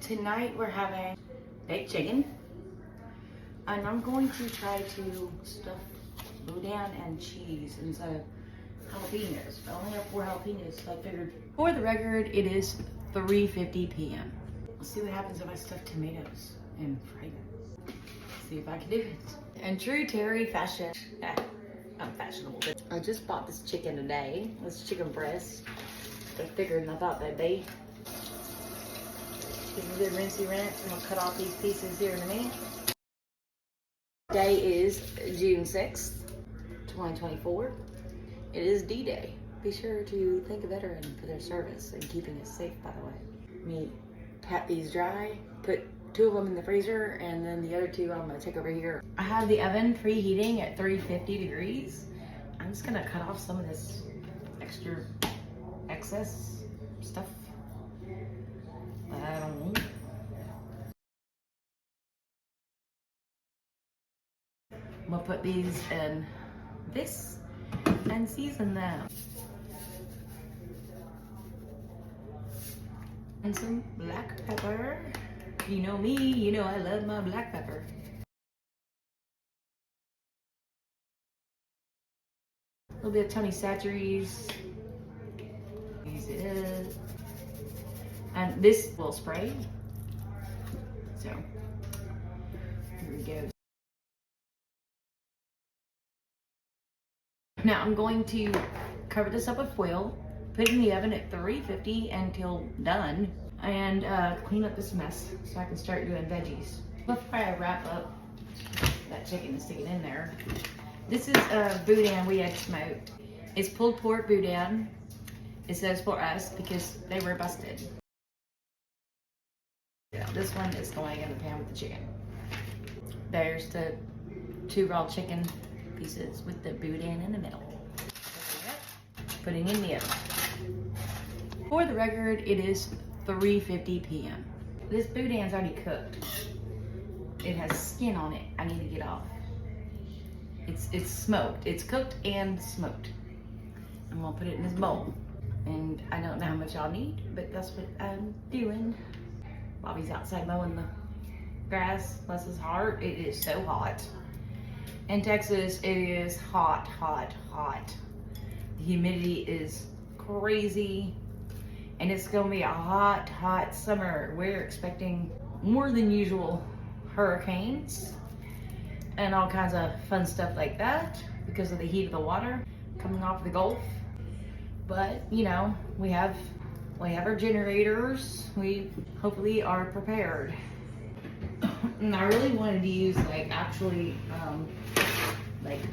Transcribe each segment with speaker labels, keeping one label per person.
Speaker 1: Tonight we're having baked chicken, and I'm going to try to stuff boudin and cheese instead of jalapeños. I only have 4 jalapeños, so I figured. For the record, it is 3:50 p.m. Let's see what happens if I stuff tomatoes and fry them. See if I can do it. In true Terry fashion, unfashionable. I just bought this chicken today. This chicken breast. They're bigger than I thought they'd be. This is a good rinsey rinse. I'm gonna cut off these pieces here in a minute. Today is June 6th, 2024. It is D-Day. Be sure to thank a veteran for their service and keeping us safe, by the way. Let me pat these dry, put 2 of them in the freezer, and then the other 2 I'm gonna take over here. I have the oven preheating at 350 degrees. I'm just gonna cut off some of this excess stuff. I don't know. I'm gonna put these in this and season them. And some black pepper. You know me, you know I love my black pepper. A little bit of Tony Chachere's. Use it. And this will spray. So, here we go. Now I'm going to cover this up with foil, put it in the oven at 350 until done, and clean up this mess so I can start doing veggies. Before I wrap up that chicken and stick it in there, this is boudin we had smoked. It's pulled pork boudin. It says for us because they were busted. Yeah, this one is going in the pan with the chicken. There's the 2 raw chicken pieces with the boudin in the middle. Putting in the oven. For the record, it is 3:50 p.m. This boudin's already cooked. It has skin on it. I need to get off. It's smoked. It's cooked and smoked. I'm gonna put it in this bowl. And I don't know how much I'll need, but that's what I'm doing. Bobby's outside mowing the grass. Bless his heart. It is so hot. In Texas, it is hot, hot, hot. The humidity is crazy. And it's gonna be a hot, hot summer. We're expecting more than usual hurricanes and all kinds of fun stuff like that because of the heat of the water coming off the Gulf. But, you know, we have our generators. We hopefully are prepared. And I really wanted to use like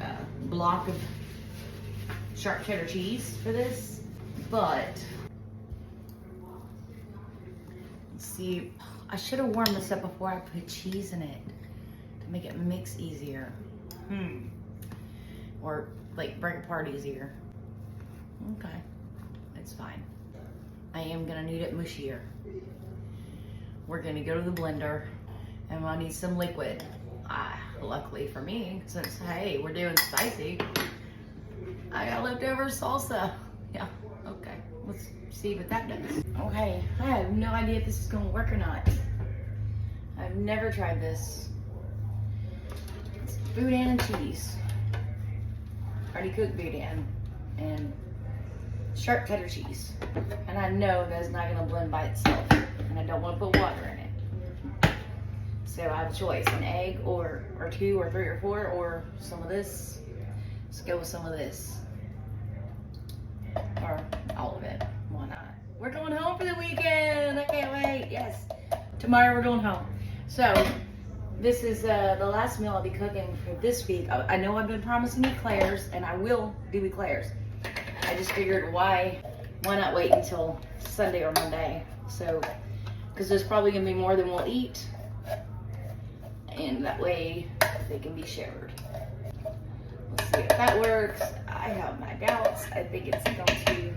Speaker 1: a block of sharp cheddar cheese for this, but let's see, I should have warmed this up before I put cheese in it to make it mix easier. Or like break apart easier. Okay, it's fine. I am gonna need it mushier. We're gonna go to the blender and I need some liquid. Luckily for me, since hey, we're doing spicy, I got leftover salsa. Yeah, okay, let's see what that does. Okay, I have no idea if this is gonna work or not. I've never tried this. It's boudin and cheese. Already cooked boudin and sharp cheddar cheese. And I know that's not gonna blend by itself. And I don't wanna put water in it. So I have a choice, an egg or 2 or 3 or 4 or some of this. Let's go with some of this. Or all of it, why not? We're going home for the weekend, I can't wait, yes. Tomorrow we're going home. So this is the last meal I'll be cooking for this week. I know I've been promising eclairs and I will do eclairs. I just figured why not wait until Sunday or Monday? So, because there's probably gonna be more than we'll eat. And that way they can be shared. Let's see if that works. I have my doubts. I think it's going to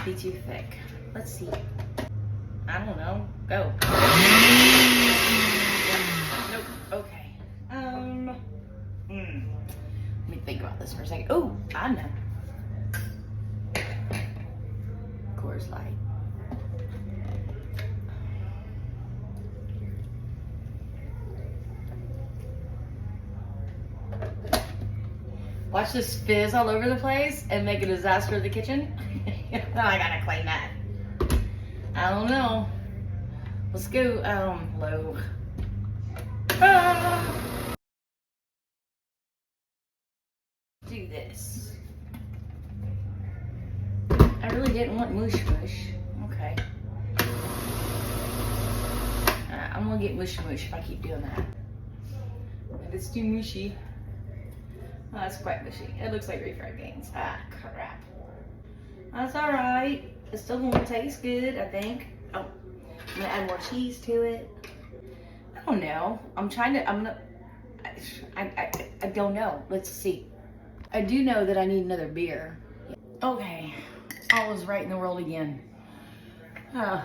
Speaker 1: be too thick. Let's see. I don't know. Go. Nope. Okay. Let me think about this for a second. Oh, I know. Coors Light. Watch this fizz all over the place and make a disaster in the kitchen. I gotta clean that. I don't know. Let's go low. Do this. I really didn't want mush mush. Okay. I'm gonna get mush mush if I keep doing that. If it's too mushy. Oh, that's quite mushy. It looks like refried beans. Ah, crap. That's alright. It's still gonna taste good, I think. Oh, I'm gonna add more cheese to it. I don't know. I don't know. Let's see. I do know that I need another beer. Okay. All is right in the world again. Like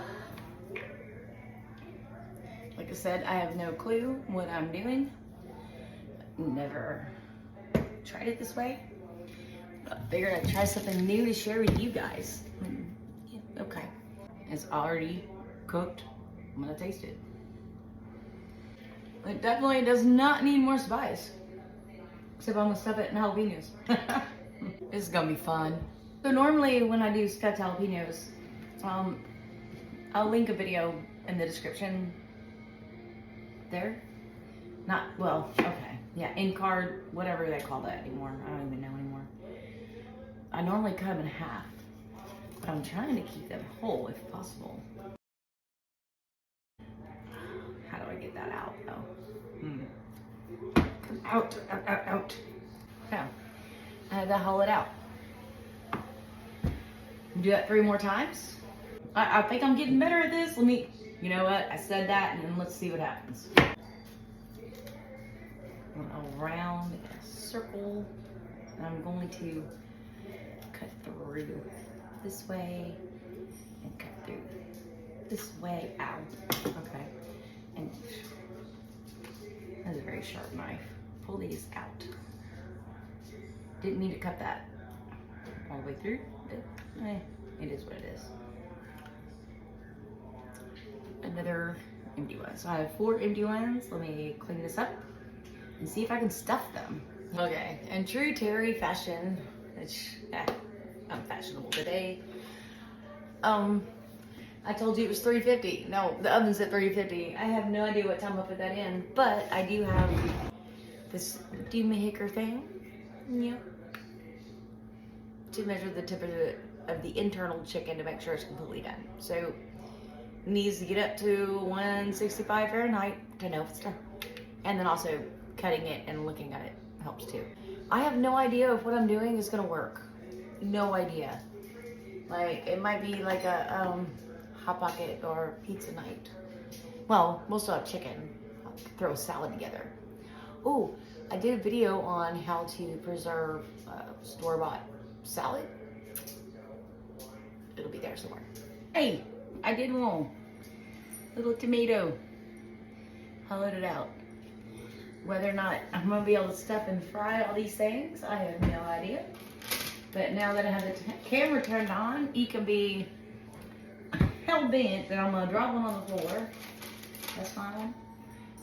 Speaker 1: I said, I have no clue what I'm doing. Never tried it this way. I figured I'd try something new to share with you guys. Yeah, okay. It's already cooked. I'm gonna taste it. It definitely does not need more spice. Except I'm gonna stuff it in jalapenos. This is gonna be fun. So normally when I do stuffed jalapenos, I'll link a video in the description there. Not, well, okay. Yeah, in card, whatever they call that anymore. I don't even know anymore. I normally cut them in half, but I'm trying to keep them whole if possible. How do I get that out though? Come out, out, out, out. So, I had to haul it out. Do that 3 more times. I think I'm getting better at this. You know what? I said that, and then let's see what happens. Around in a circle, and I'm going to cut through this way and cut through this way. Ow. Okay. And that's a very sharp knife. Pull these out. Didn't mean to cut that all the way through. It is what it is. Another empty one. So I have 4 empty ones. Let me clean this up and see if I can stuff them. Okay, in true Terry fashion, which I'm fashionable today. I told you it was 350. No, the oven's at 350. I have no idea what time I put that in, but I do have this demaker thing. Yep. To measure the temperature of the internal chicken to make sure it's completely done. So it needs to get up to 165 Fahrenheit to know if it's done. And then also cutting it and looking at it helps too. I have no idea if what I'm doing is gonna work. No idea. Like, it might be like a Hot Pocket or pizza night. Well, we'll still have chicken. I'll throw a salad together. Oh, I did a video on how to preserve store-bought salad. It'll be there somewhere. Hey, I did one. Little tomato. Hollowed it out. Whether or not I'm gonna be able to stuff and fry all these things, I have no idea. But now that I have the camera turned on, you can be hell bent that I'm gonna drop one on the floor. That's fine.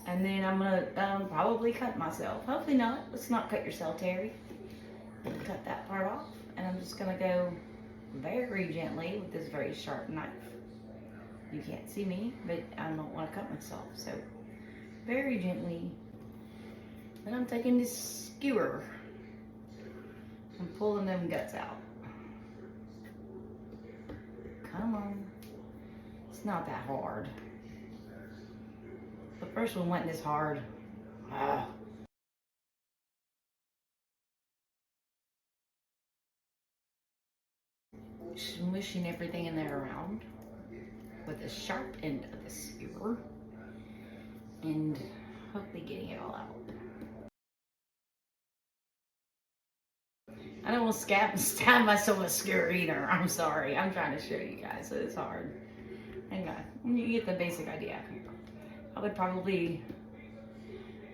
Speaker 1: And then I'm gonna probably cut myself. Hopefully not. Let's not cut yourself, Terry. Cut that part off. And I'm just gonna go very gently with this very sharp knife. You can't see me, but I don't want to cut myself. So very gently. Then I'm taking this skewer and pulling them guts out. Come on. It's not that hard. The first one wasn't as hard. Smushing everything in there around with the sharp end of the skewer and hopefully getting it all out. I don't want to stab myself with a skewer either. I'm sorry. I'm trying to show you guys, so it's hard. Hang on. You get the basic idea. I would probably,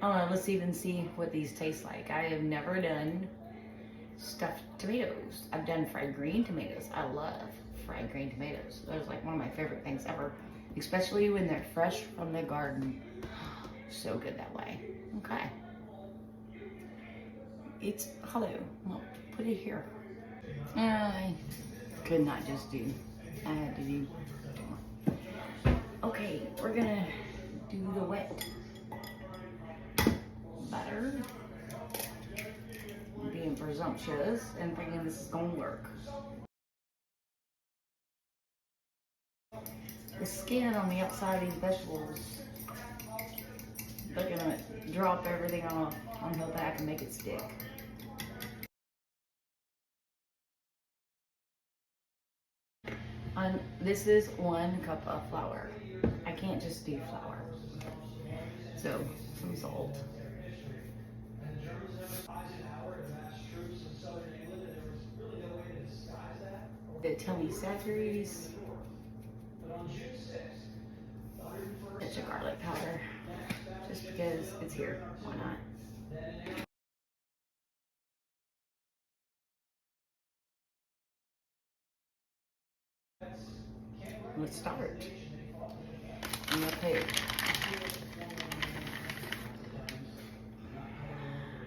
Speaker 1: I don't know, let's even see what these taste like. I have never done stuffed tomatoes. I've done fried green tomatoes. I love fried green tomatoes. Those are like one of my favorite things ever, especially when they're fresh from the garden. So good that way. Okay. It's hollow. Well, put it here. I could not just do. I had to do more. Okay, we're gonna do the wet butter. I'm being presumptuous and thinking this is gonna work. The skin on the outside of these vegetables, they're gonna drop everything off on the back and make it stick. This is 1 cup of flour. I can't just do flour. So, some salt. The tummy saccharies. Extra garlic powder. Just because it's here. Why not? Let's start. I'm gonna put,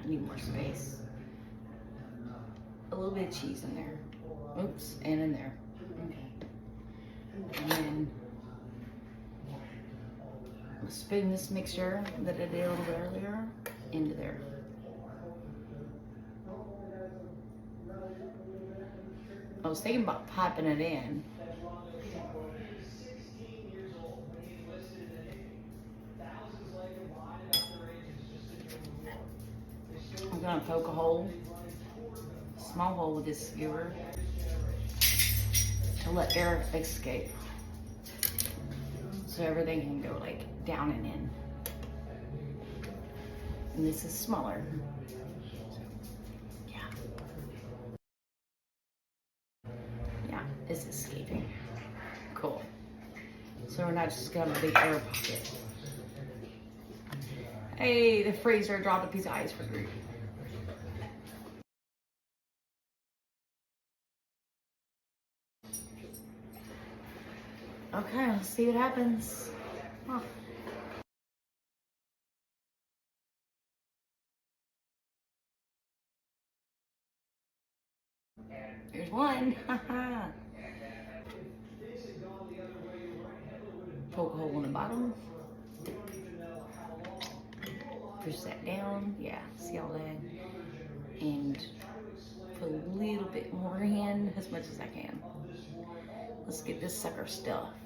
Speaker 1: need more space. A little bit of cheese in there. Oops, and in there. Okay. And then I'll spoon this mixture that I did a little bit earlier into there. I was thinking about piping it in. I'm gonna poke a hole, small hole with this skewer to let air escape. So everything can go like down and in. And this is smaller. Yeah. Yeah, it's escaping. Cool. So we're not just got a big air pocket. Hey, the freezer dropped a piece of ice for Groot. Okay, let's see what happens. Huh. There's one. Poke a hole in the bottom. Push that down. Yeah, see all that. And put a little bit more in, as much as I can. Let's get this sucker stuffed.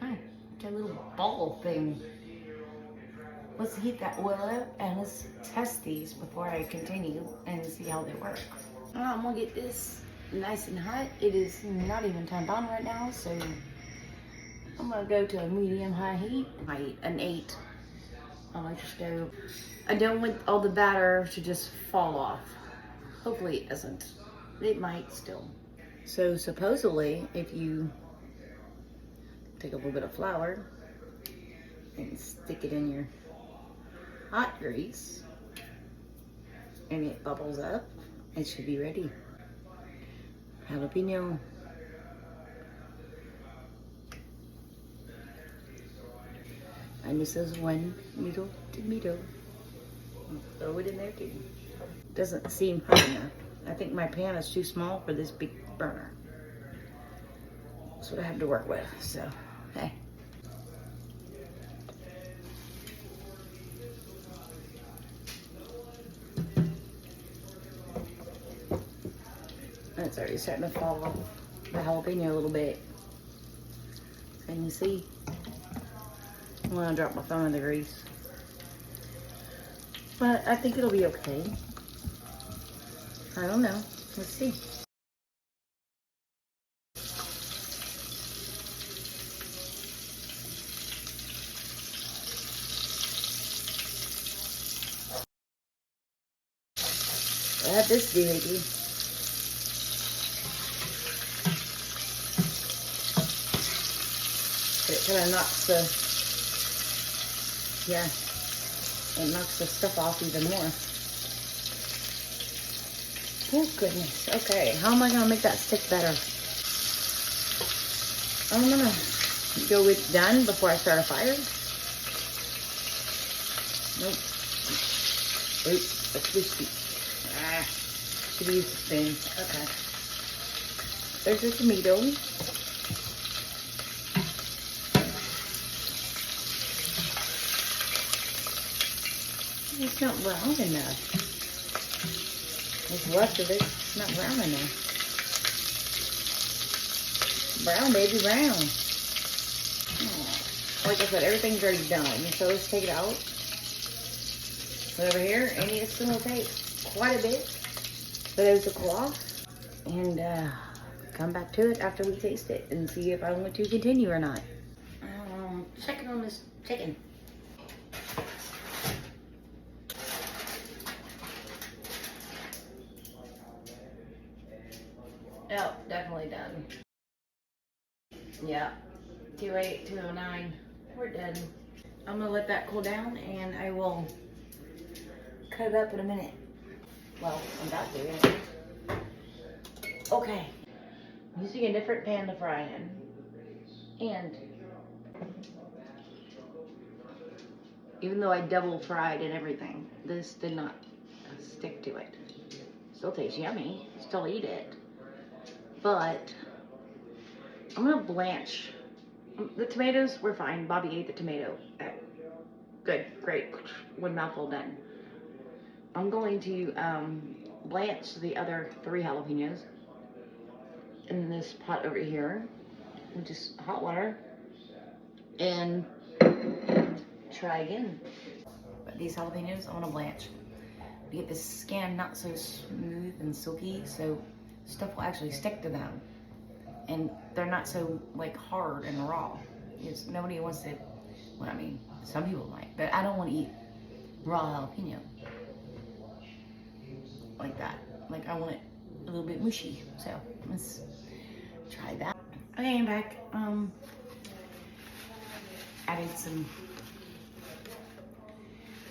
Speaker 1: Hi, that little ball thing. Let's heat that oil up and let's test these before I continue and see how they work. I'm gonna get this nice and hot. It is not even turned on right now, so I'm gonna go to a medium-high heat. An 8 on my stove. I don't want all the batter to just fall off. Hopefully it doesn't. It might still. So supposedly, if you take a little bit of flour and stick it in your hot grease and it bubbles up, it should be ready. Jalapeno. And this is 1 little tomato. Throw it in there too. Doesn't seem hot enough. I think my pan is too small for this big burner. That's what I have to work with, so, hey. And it's already starting to fall off the jalapeno a little bit. Can you see? I'm gonna drop my phone in the grease. But I think it'll be okay. I don't know. Let's see. I have this doohickey. It kind of knocks it knocks the stuff off even more. Oh goodness. Okay, how am I gonna make that stick better? I'm gonna go with done before I start a fire. Nope. Oops, that's too sweet. Ah, should use the spoon. Okay. There's the tomato. It's not brown enough. What's left of it, it's not brown enough. Brown, baby, brown. Oh. Like I said, everything's already done. So let's take it out. Put it over here, and it's gonna take quite a bit for those to cool off. And come back to it after we taste it and see if I want to continue or not. Checking on this chicken. Oh, definitely done. Yeah, 208, 209. We're done. I'm gonna let that cool down and I will cut it up in a minute. Well, I'm about to anyway. Okay. I'm using a different pan to fry in. And even though I double fried and everything, this did not stick to it. Still tastes yummy. Still eat it. But I'm gonna blanch. The tomatoes were fine. Bobby ate the tomato. Good, great. One mouthful done. I'm going to blanch the other 3 jalapenos in this pot over here, with just hot water, and try again. But these jalapenos, I want to blanch to get the skin not so smooth and silky, so stuff will actually stick to them, and they're not so like hard and raw. Because nobody wants to. Well, I mean, some people might, but I don't want to eat raw jalapeno like that. Like I want it a little bit mushy. So let's try that. Okay, I'm back. Added some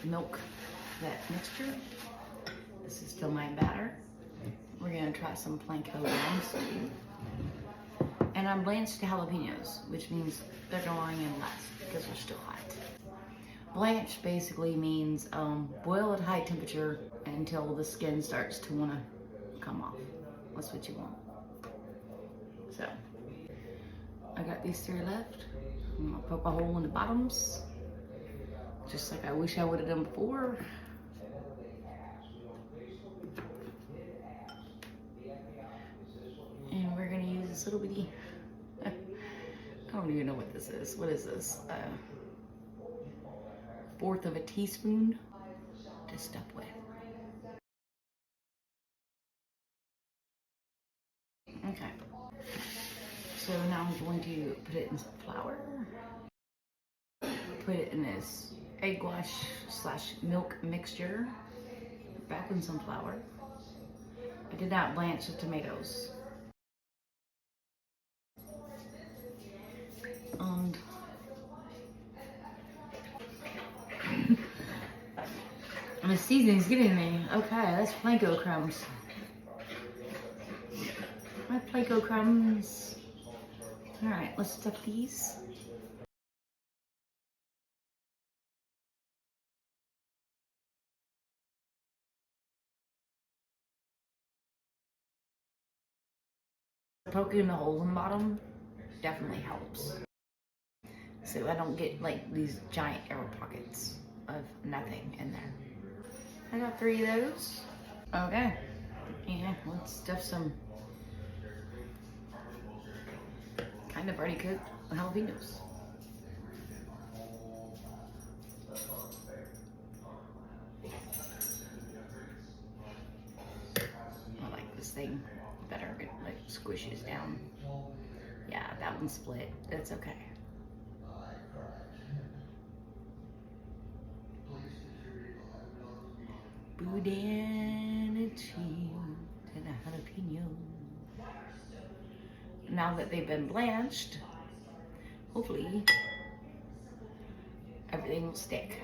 Speaker 1: milk to that mixture. This is still my batter. We're gonna try some panko rounds. And I'm blanched jalapenos, which means they're going in less because they're still hot. Blanch basically means boil at high temperature until the skin starts to want to come off. That's what you want. So, I got these 3 left. I'm gonna poke a hole in the bottoms, just like I wish I would have done before. And we're gonna use this little bitty, I don't even know what this is. What is this? 1/4 of a teaspoon to stuff with. Okay. So now I'm going to put it in some flour. Put it in this egg wash / milk mixture. Back in some flour. I did not blanch the tomatoes. And the seasoning's getting me. Okay, that's panko crumbs. My panko crumbs. Alright, let's stuff these. Poking the hole in the bottom definitely helps. So I don't get like these giant air pockets of nothing in there. I got 3 of those. Okay. Yeah, let's stuff some kind of already cooked jalapenos. I like this thing better. It like squishes down. Yeah, that one split. That's okay. Boudin and cheese and a jalapeno. Now that they've been blanched, hopefully everything will stick.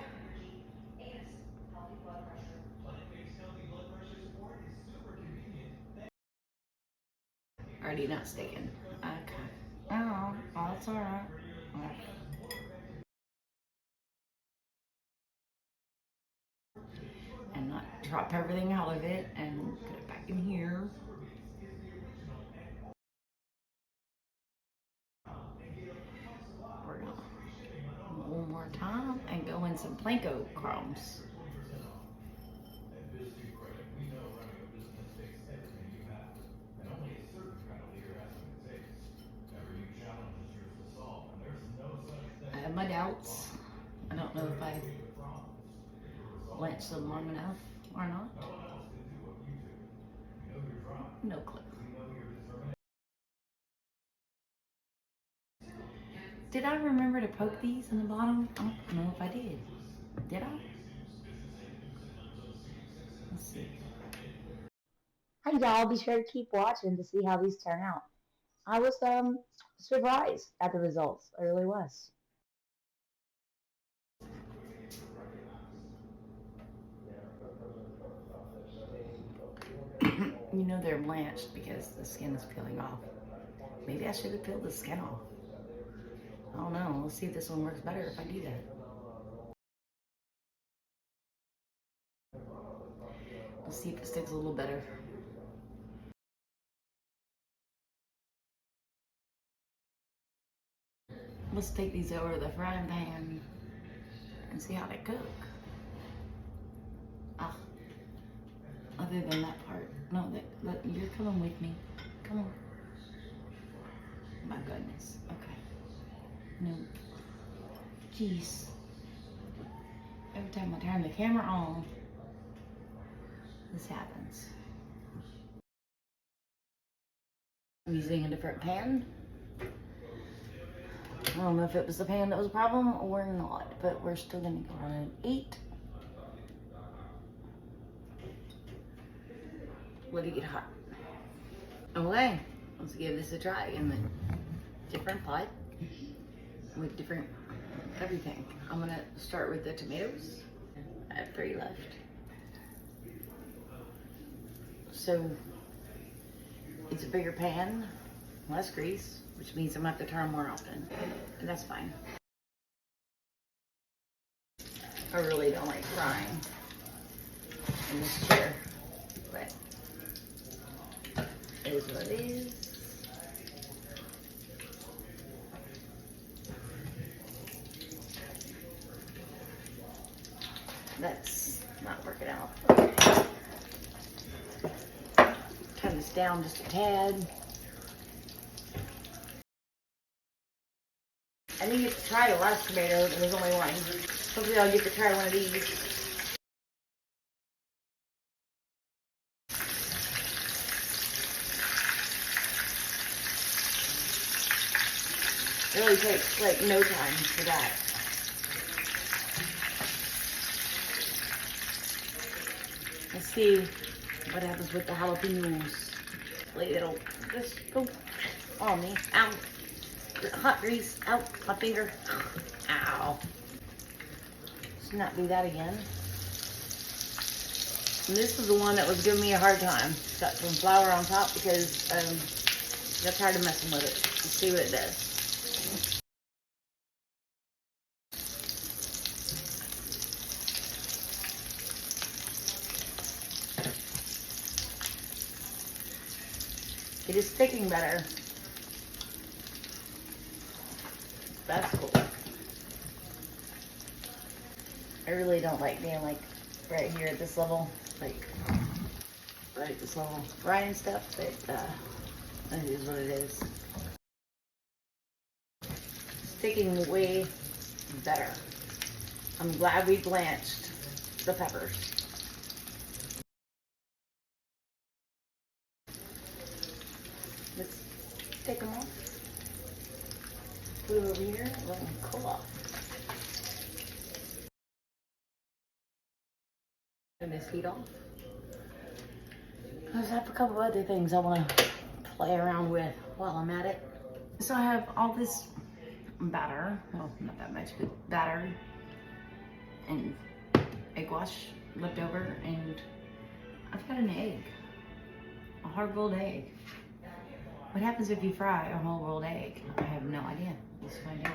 Speaker 1: Already not sticking. Okay. Oh, that's alright. And not drop everything out of it and put it back in here. We're gonna one more time and go in some Planko crumbs. I have my doubts. I don't know if I blanched them long enough or not. No clue. Did I remember to poke these in the bottom? I don't know if I did. Did I? Let's see.
Speaker 2: Hi y'all, be sure to keep watching to see how these turn out. I was surprised at the results. I really was.
Speaker 1: You know they're blanched because the skin is peeling off. Maybe I should have peeled the skin off. I don't know. Let's see if this one works better if I do that. Let's see if it sticks a little better. Let's take these over to the frying pan and see how they cook. Ah, other than that part. No, you're coming with me. Come on. My goodness. Okay. No. Jeez. Every time I turn the camera on, this happens. I'm using a different pan. I don't know if it was the pan that was a problem or not, but we're still gonna go on an 8. Let it get hot. Okay, let's give this a try in the different pot with different everything. I'm gonna start with the tomatoes. I have 3 left. So it's a bigger pan, less grease, which means I'm gonna have to turn more often, and that's fine. I really don't like frying in this chair, but it is what it is. That's not working out. Turn this down just a tad. I didn't get to try the last tomato, there was only one. Hopefully I'll get to try one of these. It really takes like no time for that. Let's see what happens with the jalapeños. Like it'll just go on me. Ow. Hot grease. Ow. My finger. Ow. Let's not do that again. And this is the one that was giving me a hard time. Got some flour on top because I got tired of messing with it. Let's see what it does. It is sticking better. That's cool. I really don't like being like right here at this level, like right at this level frying stuff, but it is what it is. Sticking way better. I'm glad we blanched the peppers. Let's take them off. Put them over here, let them cool off. Turn this heat off. I have a couple other things I want to play around with while I'm at it. So I have all this batter, well, not that much, but batter and egg wash left over, and I've got an egg, a hard-boiled egg. What happens if you fry a whole rolled egg? I have no idea. Let's find out.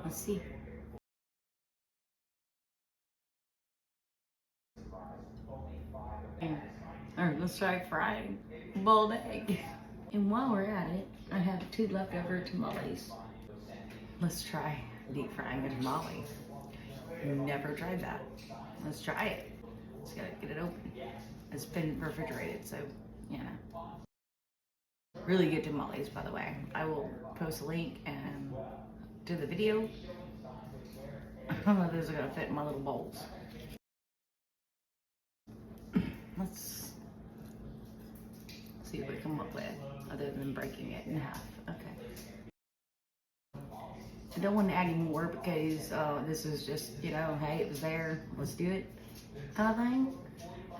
Speaker 1: Let's see. Alright, let's try frying boiled egg. And while we're at it, I have 2 leftover tamales. Let's try deep frying a tamale. Never tried that. Let's try it. Just gotta get it open. It's been refrigerated, so yeah. Really good tamales, by the way. I will post a link and to the video. I don't know if those are gonna fit in my little bowls. Let's see what we come up with, other than breaking it in half. Okay. I don't want to add any more because this is just, you know, hey, it was there, let's do it kind of thing.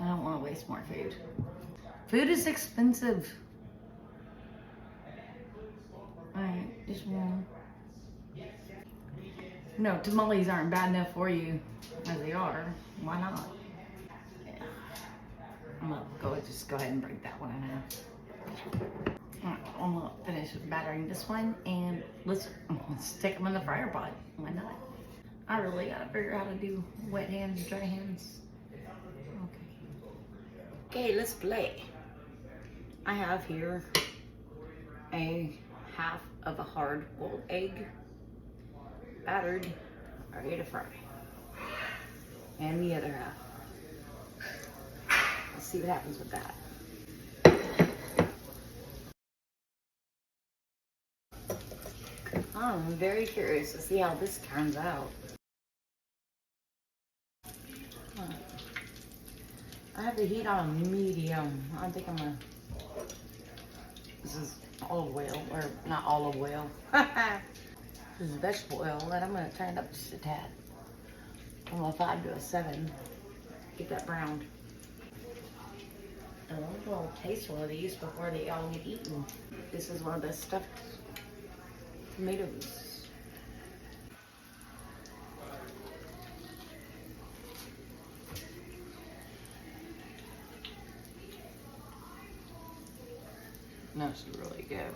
Speaker 1: I don't want to waste more food. Food is expensive. Alright, just one. No, tamales aren't bad enough for you as they are. Why not? Yeah. I'm gonna just go ahead and break that one in half. Alright, I'm gonna finish battering this one and let's stick them in the fryer pot. Why not? I really gotta figure out how to do wet hands, dry hands. Okay, let's play. I have here a half of a hard-boiled egg, battered, ready to fry. And the other half. Let's see what happens with that. I'm very curious to see how this turns out. I have the heat on medium. I think I'm gonna, this is olive oil, or not olive oil. This is vegetable oil, and I'm gonna turn it up just a tad. From a 5 to a 7. Get that browned. I want a little taste one of these before they all get eaten. This is one of the stuffed tomatoes. That's really good.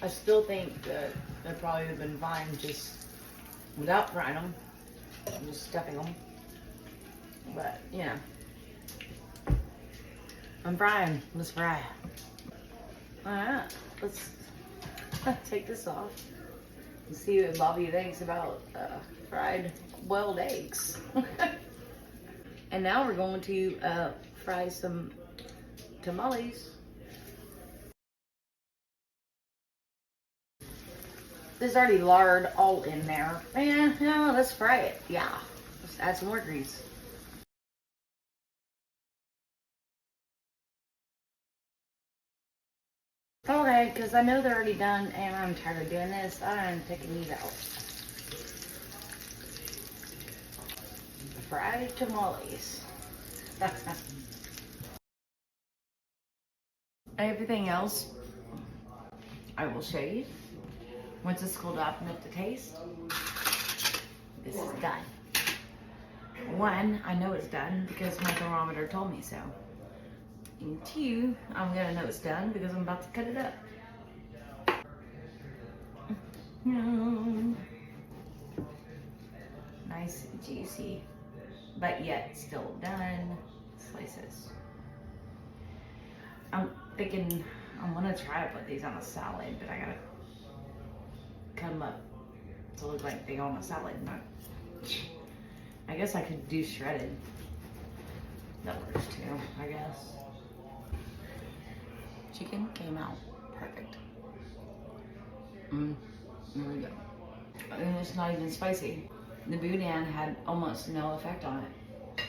Speaker 1: I still think that they probably would have been fine just without frying them, just stuffing them. But, you know, I'm frying. Let's fry. Alright, let's take this off and see what Bobby thinks about fried boiled eggs. And now we're going to fry some tamales. There's already lard all in there. Yeah, no, let's fry it. Yeah, let's add some more grease. Okay, because I know they're already done and I'm tired of doing this. I'm taking these out. Fried tamales. Everything else I will show you once it's cooled off enough to taste. This is done. 1, I know it's done because my thermometer told me so. And 2, I'm gonna know it's done because I'm about to cut it up. Nice and juicy, but yet still done. Slices. I'm thinking I'm gonna try to put these on a salad, but I gotta cut them up to look like they go on a salad. I guess I could do shredded. That works too, I guess. Chicken came out perfect. There we go. And it's not even spicy. The boudin had almost no effect on it.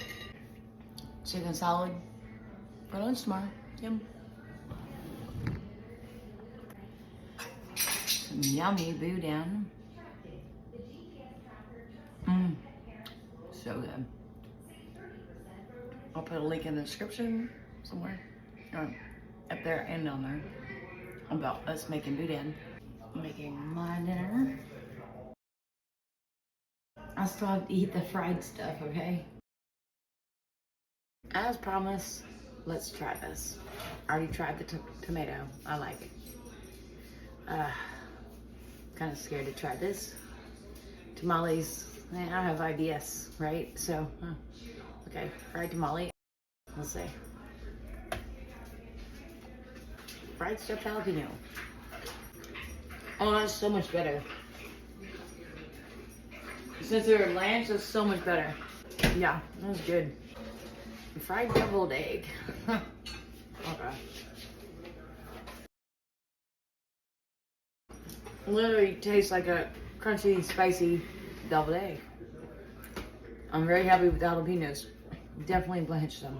Speaker 1: Chicken salad for lunch tomorrow. Yum. Some yummy boudin. So good. I'll put a link in the description somewhere. Up there and down there. About us making boudin. Making my dinner. I still have to eat the fried stuff, okay? As promised, let's try this. I already tried the tomato. I like it. Kind of scared to try this. Tamales, I have IBS, right? So, okay, fried tamale. Let's see. Fried stuffed jalapeno. Oh, that's so much better. Since they're Lance, that's so much better. Yeah, that was good. Fried deviled egg. Okay. Literally tastes like a crunchy, spicy deviled egg. I'm very happy with the jalapenos. Definitely blanched them.